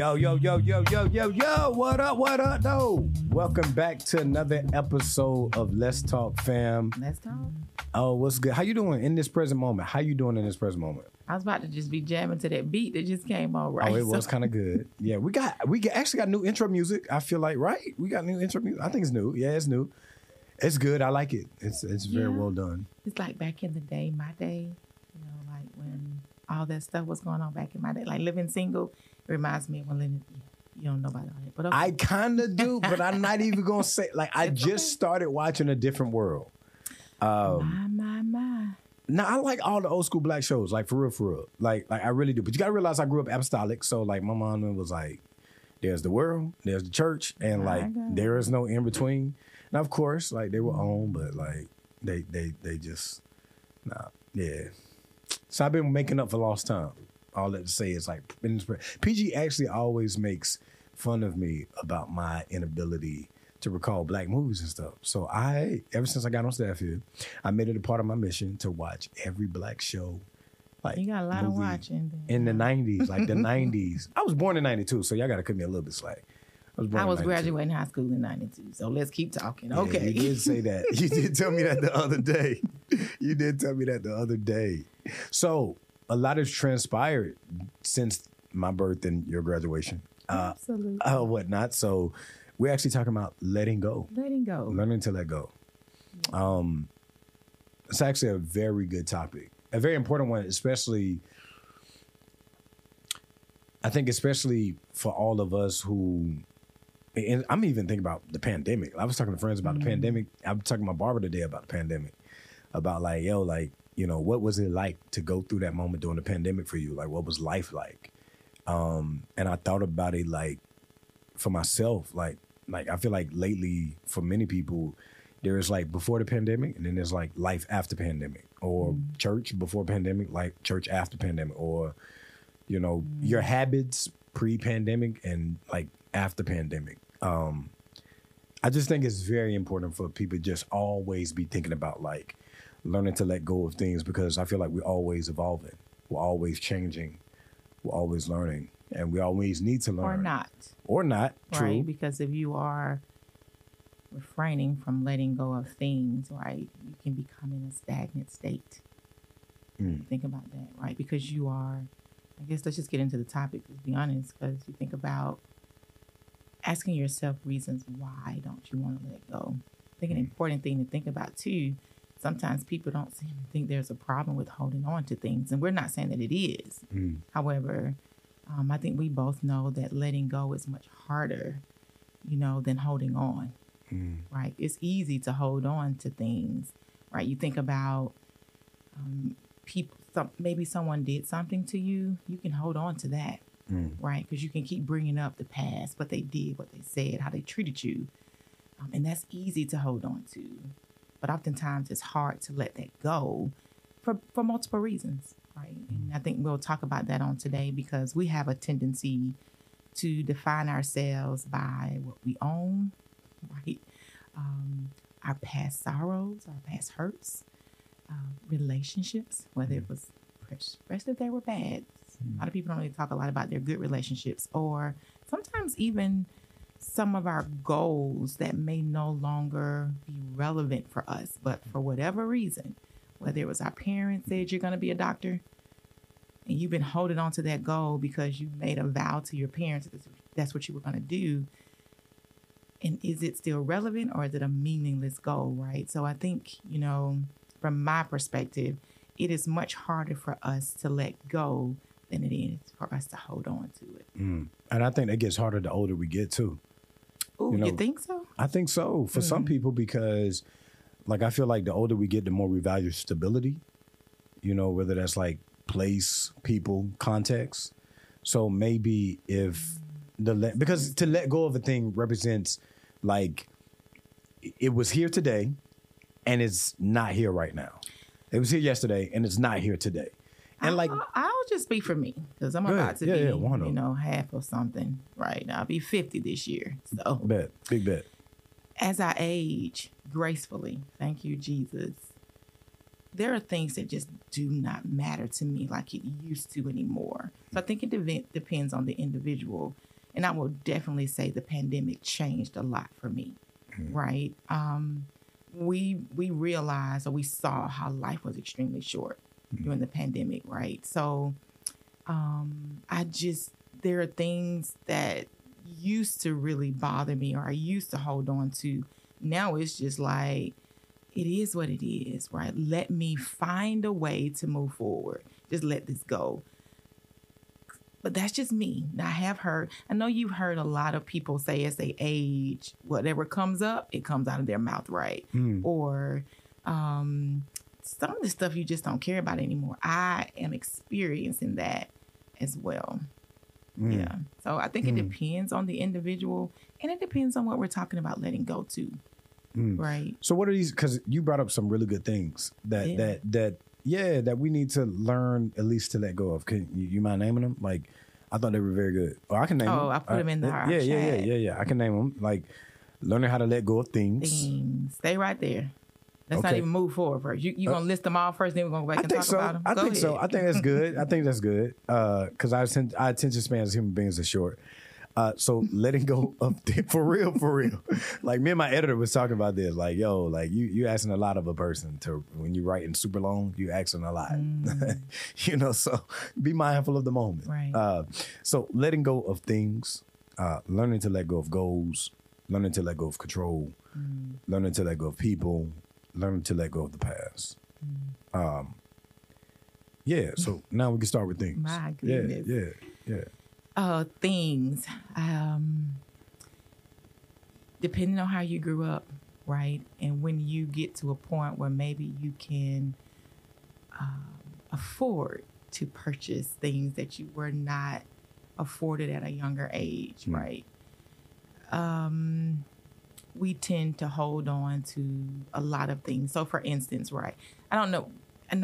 Yo, yo, yo, yo, yo, yo, yo. What up, though? Welcome back to another episode of Let's Talk, fam. Let's talk. Oh, what's good? How you doing in this present moment? How you doing in this present moment? I was about to just be jamming to that beat that just came on, right? Oh, it was kind of good. Yeah, we actually got new intro music. I feel like, right? We got new intro music. I think it's new. Yeah, it's new. It's good. I like it. It's very well done. It's like back in the day, my day, like when all that stuff was going on back in my day, like living single. It reminds me of when living, you don't know about all that. But okay. I kind of do, but I'm not even going to say, like, I just started watching A Different World. My. Now, I like all the old school black shows, like, for real. Like I really do. But you got to realize I grew up apostolic. So, like, my mom was like, there's the world, there's the church, and, like, there is no in between. Now, of course, like, they were on, but, like, they just, yeah. So I've been making up for lost time. All that to say is, like, PG actually always makes fun of me about my inability to recall black movies and stuff. So ever since I got on staff here, I made it a part of my mission to watch every black show. Like, you got a lot of watching. In the 90s, like the 90s. I was born in 92, so y'all got to cut me a little bit slack. I was graduating high school in 92, so let's keep talking. Okay. Yeah, you did say that. You did tell me that the other day. So a lot has transpired since my birth and your graduation. Absolutely. Whatnot. So we're actually talking about letting go. Letting go. Learning to let go. It's actually a very good topic. A very important one, especially for all of us who, and I'm even thinking about the pandemic. I was talking to friends about the pandemic. I was talking to my barber today about the pandemic. About like, what was it like to go through that moment during the pandemic for you? Like, what was life like? And I thought about it, like, for myself, like I feel like lately for many people, there is like before the pandemic, and then there's like life after pandemic, or church before pandemic, like church after pandemic, or, your habits pre-pandemic and like after pandemic. I just think it's very important for people to just always be thinking about like learning to let go of things, because I feel like we're always evolving. We're always changing. We're always learning. And we always need to learn. Or not. True. Right, because if you are refraining from letting go of things, right, you can become in a stagnant state. Think about that, right? Because you are, I guess let's just get into the topic, to be honest, because you think about asking yourself reasons why don't you want to let go. I think an important thing to think about, too, sometimes people don't seem to think there's a problem with holding on to things. And we're not saying that it is. However, I think we both know that letting go is much harder, than holding on, right? It's easy to hold on to things, right? You think about people, maybe someone did something to you. You can hold on to that, right? Because you can keep bringing up the past, what they did, what they said, how they treated you. And that's easy to hold on to. But oftentimes it's hard to let that go for multiple reasons, right? And I think we'll talk about that on today, because we have a tendency to define ourselves by what we own, right? Our past sorrows, our past hurts, relationships, whether it was, especially if they were bad. A lot of people don't really talk a lot about their good relationships, or sometimes even some of our goals that may no longer be relevant for us, but for whatever reason, whether it was our parents said you're going to be a doctor and you've been holding on to that goal because you made a vow to your parents that that's what you were going to do. And is it still relevant, or is it a meaningless goal, right? So I think, from my perspective, it is much harder for us to let go than it is for us to hold on to it. And I think that gets harder the older we get, too. Oh, you think so? I think so. For some people, because, like, I feel like the older we get, the more we value stability, whether that's like place, people, context. So maybe because to let go of a thing represents like it was here today and it's not here right now. It was here yesterday and it's not here today. And like, I'll just speak for me, because I'm about to be, half or something, right? I'll be 50 this year. So big bet. As I age gracefully, thank you, Jesus, there are things that just do not matter to me like it used to anymore. So I think it depends on the individual. And I will definitely say the pandemic changed a lot for me, right? We realized, or we saw how life was extremely short during the pandemic, right? So there are things that used to really bother me or I used to hold on to. Now it's just like, it is what it is, right? Let me find a way to move forward. Just let this go. But that's just me. Now, I know you've heard a lot of people say as they age, whatever comes up, it comes out of their mouth, right? Or some of the stuff you just don't care about anymore. I am experiencing that as well. Yeah. So I think it depends on the individual, and it depends on what we're talking about letting go too. Right. So what are these? Because you brought up some really good things that we need to learn at least to let go of. Can you mind naming them? Like, I thought they were very good. Or I can name them. I put them in the chat. Yeah. I can name them. Like, learning how to let go of things. Stay right there. Let's not even move forward first. You gonna list them all first, then we're gonna go back and talk about them. I think so. I think that's good. Because our attention spans as human beings are short. So letting go of for real. Like, me and my editor was talking about this. Like, yo, like you asking a lot of a person to when you writing super long, you asking a lot. So be mindful of the moment. Right. So letting go of things, learning to let go of goals, learning to let go of control, learning to let go of people, learning to let go of the past. So now we can start with things. My goodness. Yeah. Things. Depending on how you grew up, right? And when you get to a point where maybe you can afford to purchase things that you were not afforded at a younger age, right? We tend to hold on to a lot of things. So for instance, right, I know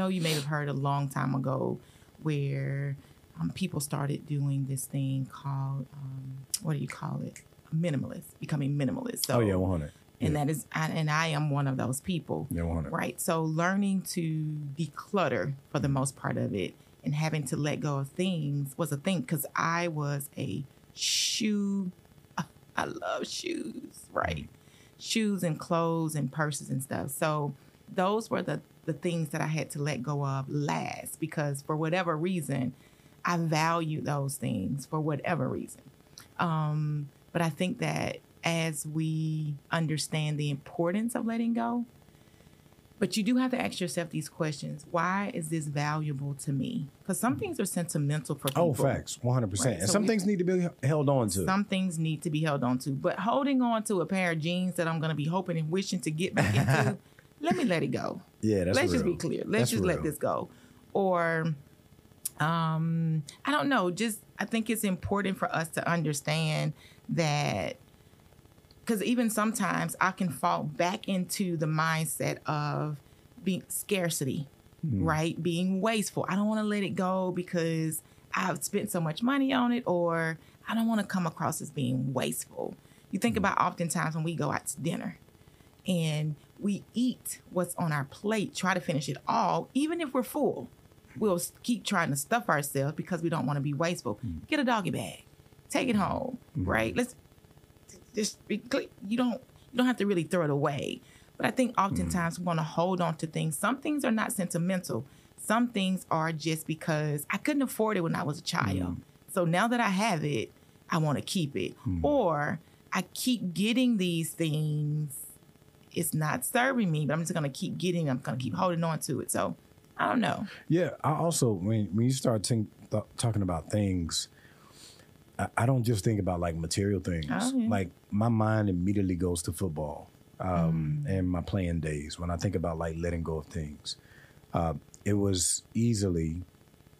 you may have heard a long time ago where people started doing this thing called, what do you call it? Becoming minimalist. So, 100. And that is, and I am one of those people. Yeah, 100. Right. So learning to declutter for the most part of it and having to let go of things was a thing, because I was I love shoes, right? Shoes and clothes and purses and stuff. So those were the things that I had to let go of last, because for whatever reason, I value those things for whatever reason. But I think that as we understand the importance of letting go, but you do have to ask yourself these questions. Why is this valuable to me? Because some things are sentimental for people. Oh, facts, 100%. Right? And some things need to be held on to. Some things need to be held on to. But holding on to a pair of jeans that I'm going to be hoping and wishing to get back into, let me let it go. Yeah, that's Let's real. just be clear. Let's just let this go. Or, I don't know. I think it's important for us to understand that, because even sometimes I can fall back into the mindset of being scarcity, right? Being wasteful. I don't want to let it go because I've spent so much money on it, or I don't want to come across as being wasteful. You think about oftentimes when we go out to dinner and we eat what's on our plate, try to finish it all, even if we're full. We'll keep trying to stuff ourselves because we don't want to be wasteful. Get a doggy bag, take it home, right? Let's just be clear. You don't have to really throw it away. But I think oftentimes we want to hold on to things. Some things are not sentimental. Some things are just because I couldn't afford it when I was a child. So now that I have it, I want to keep it. Or I keep getting these things. It's not serving me, but I'm just going to keep getting them. I'm going to keep holding on to it. So I don't know. Yeah. I also, when you start talking about things, I don't just think about like material things. Oh, yeah. Like, my mind immediately goes to football and my playing days. When I think about like letting go of things, it was easily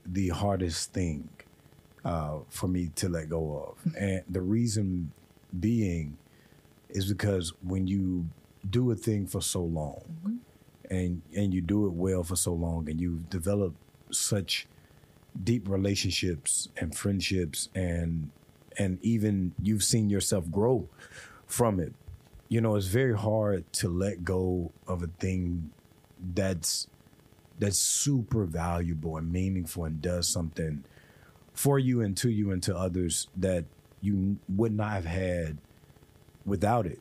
the hardest thing for me to let go of. And the reason being is because when you do a thing for so long and you do it well for so long, and you've developed such deep relationships and friendships, and even you've seen yourself grow from it, it's very hard to let go of a thing that's super valuable and meaningful and does something for you and to others that you would not have had without it.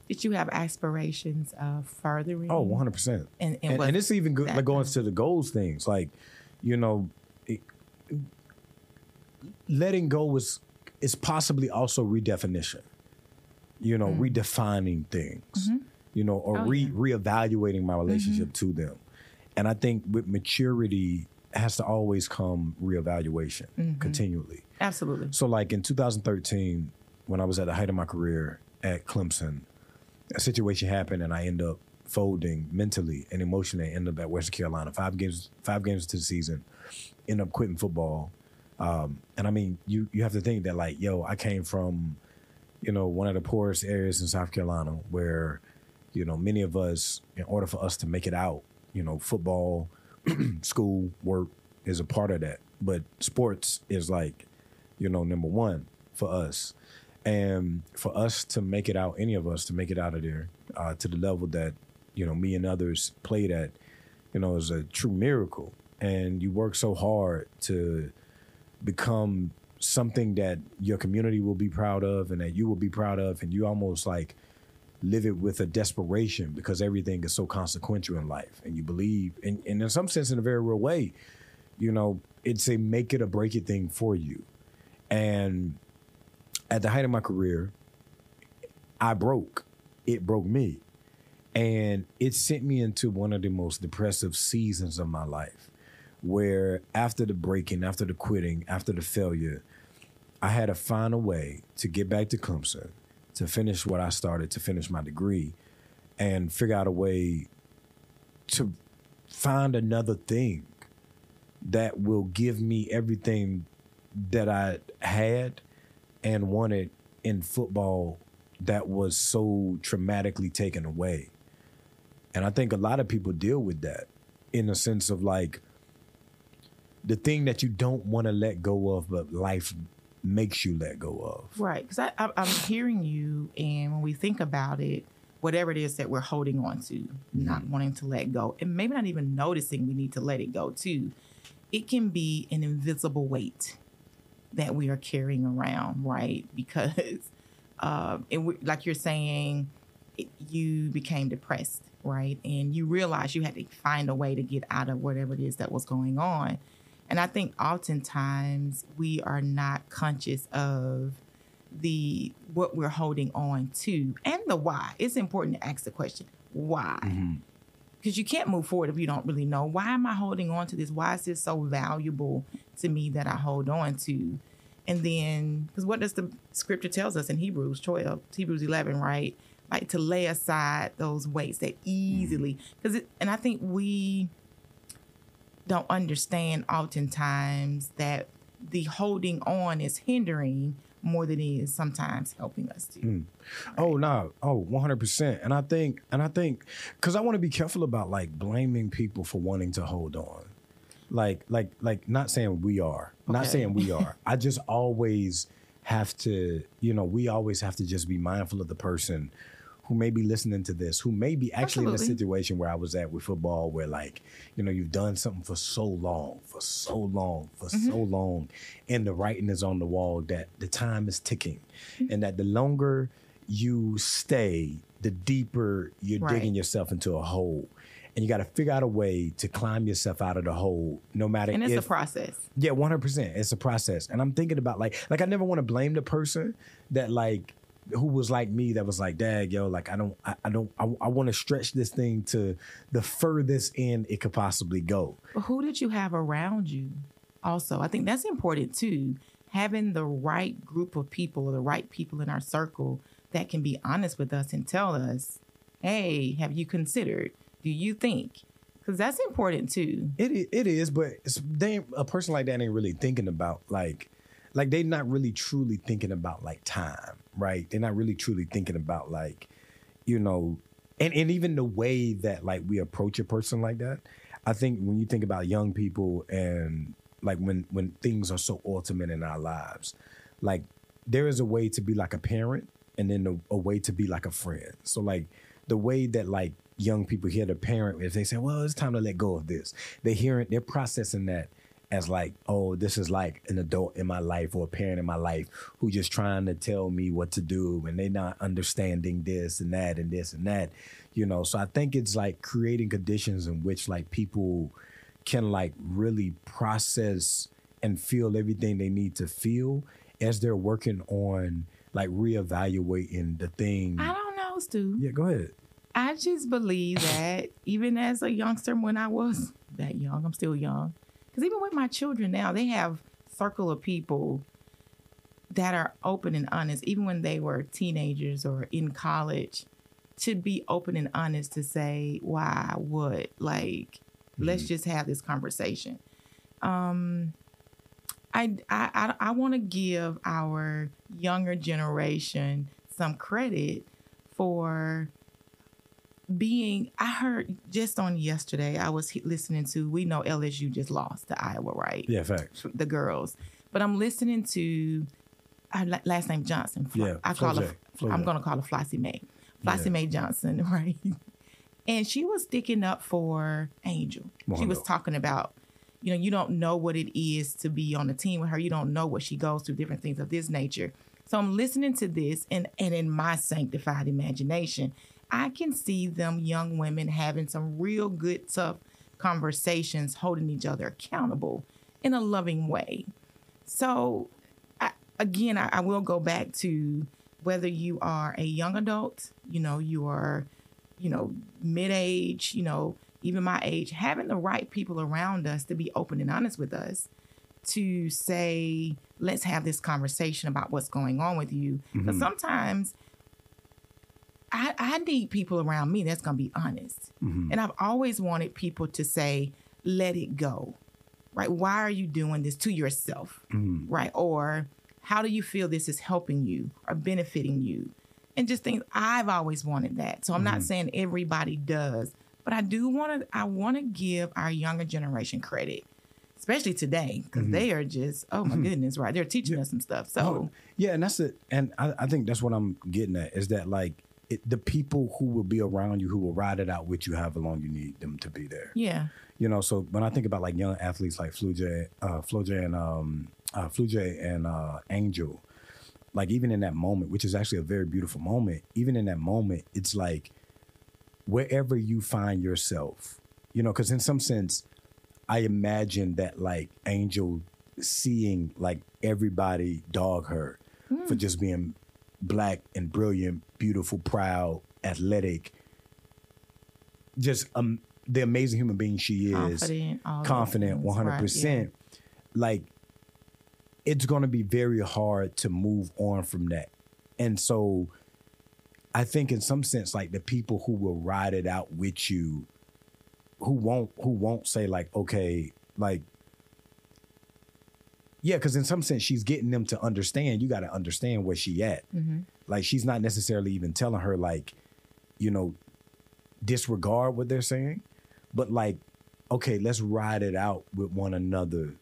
Did you have aspirations of furthering? Oh, 100%. And it's even good, like going to the goals things. Like, you know, letting go is possibly also redefinition. You know, redefining things. You know, or reevaluating my relationship to them. And I think with maturity has to always come reevaluation continually. Absolutely. So like in 2013, when I was at the height of my career at Clemson, a situation happened and I ended up folding mentally and emotionally. I ended up at Western Carolina, 5 games into the season, ended up quitting football. And I mean, you have to think that like, yo, I came from, you know, one of the poorest areas in South Carolina where, you know, many of us, in order for us to make it out, you know, football, school, work is a part of that. But sports is like, you know, number one for us. And for us to make it out, any of us to make it out of there to the level that, you know, me and others played at, you know, is a true miracle. And you work so hard to become something that your community will be proud of and that you will be proud of. And you almost like live it with a desperation because everything is so consequential in life. And you believe, and in some sense, in a very real way, you know, it's a make it or break it thing for you. And at the height of my career, I broke. It broke me. And it sent me into one of the most depressive seasons of my life, where after the breaking, after the quitting, after the failure, I had to find a way to get back to Clemson, to finish what I started, to finish my degree, and figure out a way to find another thing that will give me everything that I had and wanted in football that was so traumatically taken away. And I think a lot of people deal with that in the sense of like the thing that you don't want to let go of, but life makes you let go of. Right. Because I'm hearing you, and when we think about it, whatever it is that we're holding on to, not wanting to let go, and maybe not even noticing we need to let it go too, it can be an invisible weight that we are carrying around, right? Because, like you're saying, you became depressed, right? And you realized you had to find a way to get out of whatever it is that was going on. And I think oftentimes we are not conscious of what we're holding on to and the why. It's important to ask the question, why? Because you can't move forward if you don't really know, why am I holding on to this? Why is this so valuable to me that I hold on to? And then, because what does the scripture tells us in Hebrews 11, right? Like to lay aside those weights that easily, and I think we don't understand oftentimes that the holding on is hindering more than it is sometimes helping us to. Right? Oh, no. Oh, 100%. And I think, because I want to be careful about like blaming people for wanting to hold on. Like not saying we are, not saying we are. I just always have to, you know, we always have to just be mindful of the person who may be listening to this, who may be actually in a situation where I was at with football, where like, you know, you've done something for so long, and the writing is on the wall that the time is ticking, and that the longer you stay, the deeper you're digging yourself into a hole. And you got to figure out a way to climb yourself out of the hole, no matter. And it's a process. Yeah, 100%. It's a process. And I'm thinking about like I never want to blame the person that like, who was like me, that was like, dad, yo, like I want to stretch this thing to the furthest end it could possibly go. But who did you have around you? Also, I think that's important too. Having the right group of people, or the right people in our circle that can be honest with us and tell us, hey, have you considered? Do you think? Because that's important too. It is, but a person like that ain't really thinking about like they're not really truly thinking about like time, right? They're not really truly thinking about like, you know, and even the way that like we approach a person like that. I think when you think about young people and like when things are so ultimate in our lives, like there is a way to be like a parent and then a way to be like a friend. So like the way that like young people hear the parent, if they say, well, it's time to let go of this, they hear it, they're processing that as like, oh, this is like an adult in my life or a parent in my life who just trying to tell me what to do and they not understanding this and that and this and that, you know. So I think it's like creating conditions in which like people can like really process and feel everything they need to feel as they're working on like reevaluating the thing. I don't know, Stu. Yeah, go ahead. I just believe that even as a youngster, when I was that young, I'm still young. Because even with my children now, they have circle of people that are open and honest, even when they were teenagers or in college, to be open and honest to say why, what, like, let's just have this conversation. I want to give our younger generation some credit for being. I heard just on yesterday, I was listening to, we know LSU just lost to Iowa, right? Yeah, facts. The girls. But I'm listening to our last name Johnson. Yeah, I'm going to call her Flossie Mae. Flossie Mae Johnson, right? And she was sticking up for Angel. She was talking about, you know, you don't know what it is to be on a team with her. You don't know what she goes through, different things of this nature. So I'm listening to this, and in my sanctified imagination, I can see them young women having some real good, tough conversations, holding each other accountable in a loving way. So, I will go back to whether you are a young adult, you know, you are, you know, mid-age, you know, even my age, having the right people around us to be open and honest with us, to say, let's have this conversation about what's going on with you. Because sometimes I need people around me that's going to be honest. And I've always wanted people to say, let it go, right? Why are you doing this to yourself, right? Or how do you feel this is helping you or benefiting you? And just things, I've always wanted that. So I'm not saying everybody does, but I want to give our younger generation credit, especially today, because they are just, oh my goodness, right? They're teaching us some stuff. So yeah, and that's it. And I think that's what I'm getting at, is that like the people who will be around you, who will ride it out with you, however long you need them to be there. Yeah. You know, so when I think about like young athletes like Flu-J and Angel, like even in that moment, which is actually a very beautiful moment, even in that moment, it's like wherever you find yourself, you know, because in some sense, I imagine that like Angel seeing like everybody dog her for just being Black and brilliant, beautiful, proud, athletic, just the amazing human being she is, confident 100%. Right, yeah. Like, it's going to be very hard to move on from that. And so I think in some sense, like the people who will ride it out with you, who won't say like, okay, like, yeah, because in some sense, she's getting them to understand. You got to understand where she at. Like, she's not necessarily even telling her, like, you know, disregard what they're saying. But, like, okay, let's ride it out with one another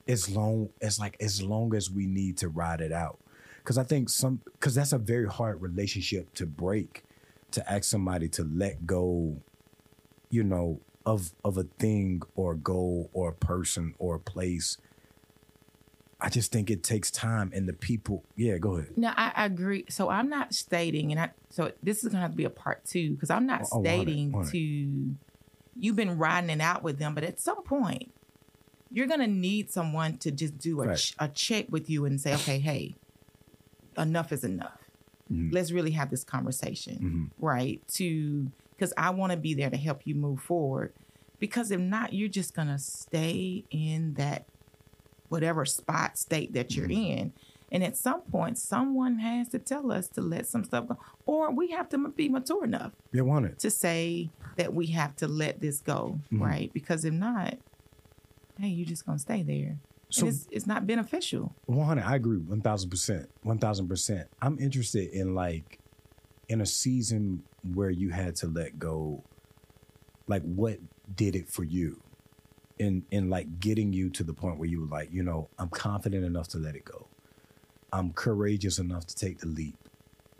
as long as we need to ride it out. Because I think because that's a very hard relationship to break, to ask somebody to let go, you know, of a thing or a goal or a person or a place. I just think it takes time, and the people. Yeah, go ahead. No, I agree. So I'm not stating, so this is going to have to be a part 2, because I'm not stating you've been riding it out with them, but at some point you're going to need someone to just do a check with you and say, okay, hey, enough is enough. Let's really have this conversation, right? Because I want to be there to help you move forward. Because if not, you're just going to stay in that whatever state that you're in. And at some point, someone has to tell us to let some stuff go. Or we have to be mature enough to say that we have to let this go, right? Because if not, hey, you're just going to stay there. So and it's not beneficial. 100, I agree, 1,000%. 1,000%. I'm interested in like, in a season where you had to let go, like what did it for you? In like getting you to the point where you were like, you know, I'm confident enough to let it go. I'm courageous enough to take the leap,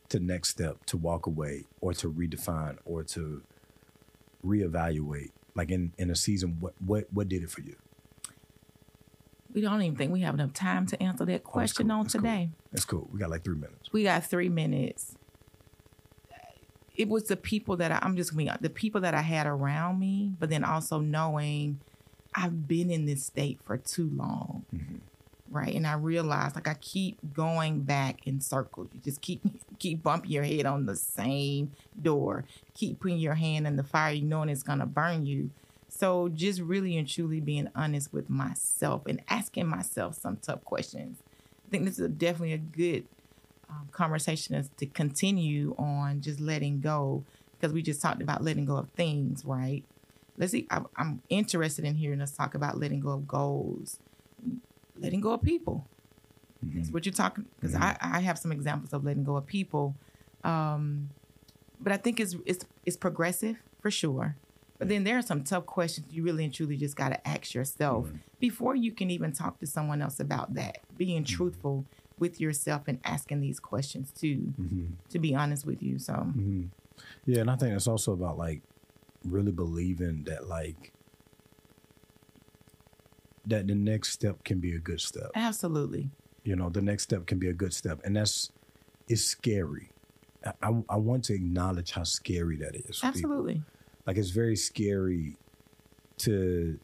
to next step, to walk away, or to redefine, or to reevaluate. Like in a season, what did it for you? We don't even think we have enough time to answer that question on today. That's cool. We got like 3 minutes. We got 3 minutes. It was the people that the people that I had around me, but then also knowing I've been in this state for too long. Mm-hmm. Right. And I realized like I keep going back in circles. You just keep bumping your head on the same door. Keep putting your hand in the fire, knowing it's going to burn you. So just really and truly being honest with myself and asking myself some tough questions. I think this is definitely a good conversation to continue on just letting go, because we just talked about letting go of things, right? Let's see. I'm interested in hearing us talk about letting go of goals. Letting go of people. Mm-hmm. That's what you're talking, because I have some examples of letting go of people. But I think it's progressive for sure. But then there are some tough questions you really and truly just got to ask yourself before you can even talk to someone else about that. Being truthful with yourself and asking these questions too, to be honest with you. So, yeah, and I think it's also about like really believing that like that the next step can be a good step. Absolutely. You know, the next step can be a good step, and it's scary. I want to acknowledge how scary that is. Absolutely. People. Like, it's very scary to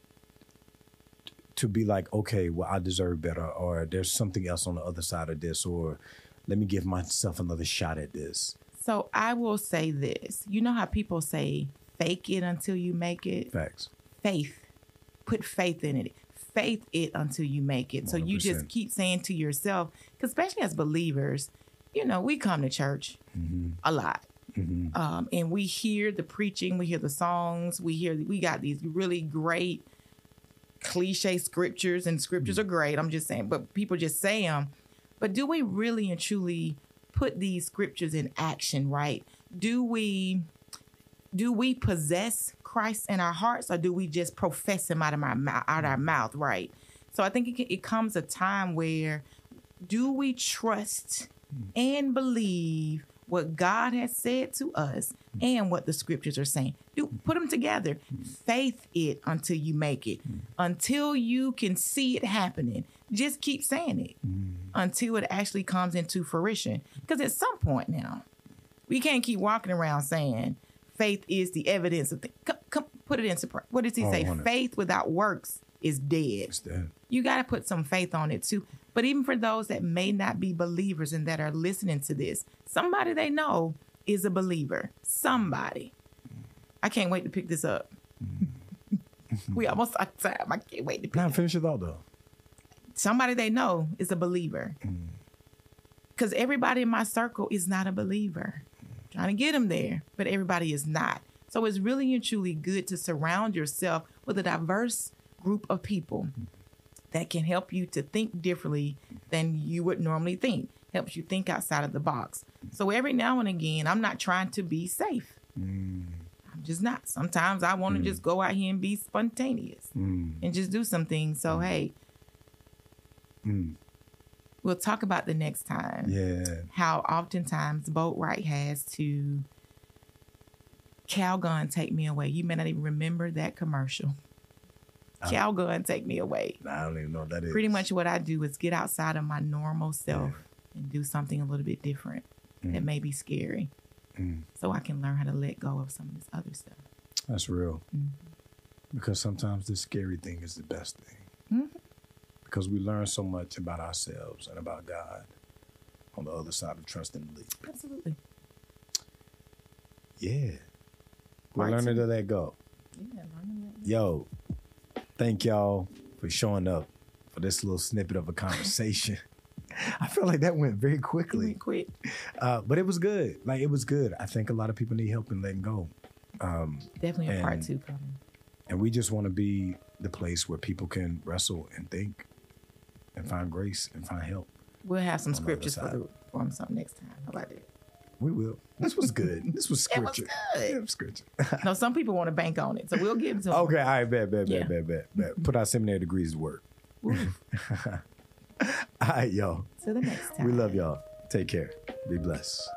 be like, okay, well, I deserve better, or there's something else on the other side of this, or let me give myself another shot at this. So I will say this. You know how people say, fake it until you make it? Facts. Faith. Put faith in it. Faith it until you make it. 100%. So you just keep saying to yourself, because especially as believers, you know, we come to church a lot. And we hear the preaching, we hear the songs, we got these really great cliche scriptures, and scriptures are great. I'm just saying, but people just say them. But do we really and truly put these scriptures in action, right? Do we possess Christ in our hearts, or do we just profess him out of our mouth, right? So I think it comes a time where do we trust and believe what God has said to us and what the scriptures are saying? Put them together. Faith it until you make it. Until you can see it happening. Just keep saying it until it actually comes into fruition. Because at some point now, we can't keep walking around saying faith is the evidence of things. Come, put it into prayer. What does he say? 100. Faith without works is dead. It's dead. You got to put some faith on it too. But even for those that may not be believers and that are listening to this, somebody they know is a believer. Somebody. I can't wait to pick this up. We almost out of time. I can't wait to pick it up. Finish it out though. Somebody they know is a believer. Because everybody in my circle is not a believer. Trying to get them there, but everybody is not. So it's really and truly good to surround yourself with a diverse group of people that can help you to think differently than you would normally think. Helps you think outside of the box. So every now and again, I'm not trying to be safe. I'm just not. Sometimes I want to just go out here and be spontaneous and just do some things. So, hey, we'll talk about the next time. Yeah. How oftentimes Boat Right has to Calgon take me away. You may not even remember that commercial. Calgon take me away. I don't even know what that is. Pretty much what I do is get outside of my normal self and do something a little bit different that may be scary. So I can learn how to let go of some of this other stuff. That's real. Because sometimes the scary thing is the best thing. Because we learn so much about ourselves and about God on the other side of trust and belief. Absolutely. Yeah. We're learning to let go. Yeah, learning to let go. Yo, thank y'all for showing up for this little snippet of a conversation. I feel like that went very quickly. It went quick. But it was good. Like, it was good. I think a lot of people need help in letting go. Definitely a part 2 coming. And we just want to be the place where people can wrestle and think and find grace and find help. We'll have some scriptures for something next time. How about that? We will. This was good. This was scripture. It was good. It was scripture. No, some people want to bank on it, so we'll give it to them. Okay, all right, bet. Put our seminary degrees to work. All right, y'all. Till the next time. We love y'all. Take care. Be blessed.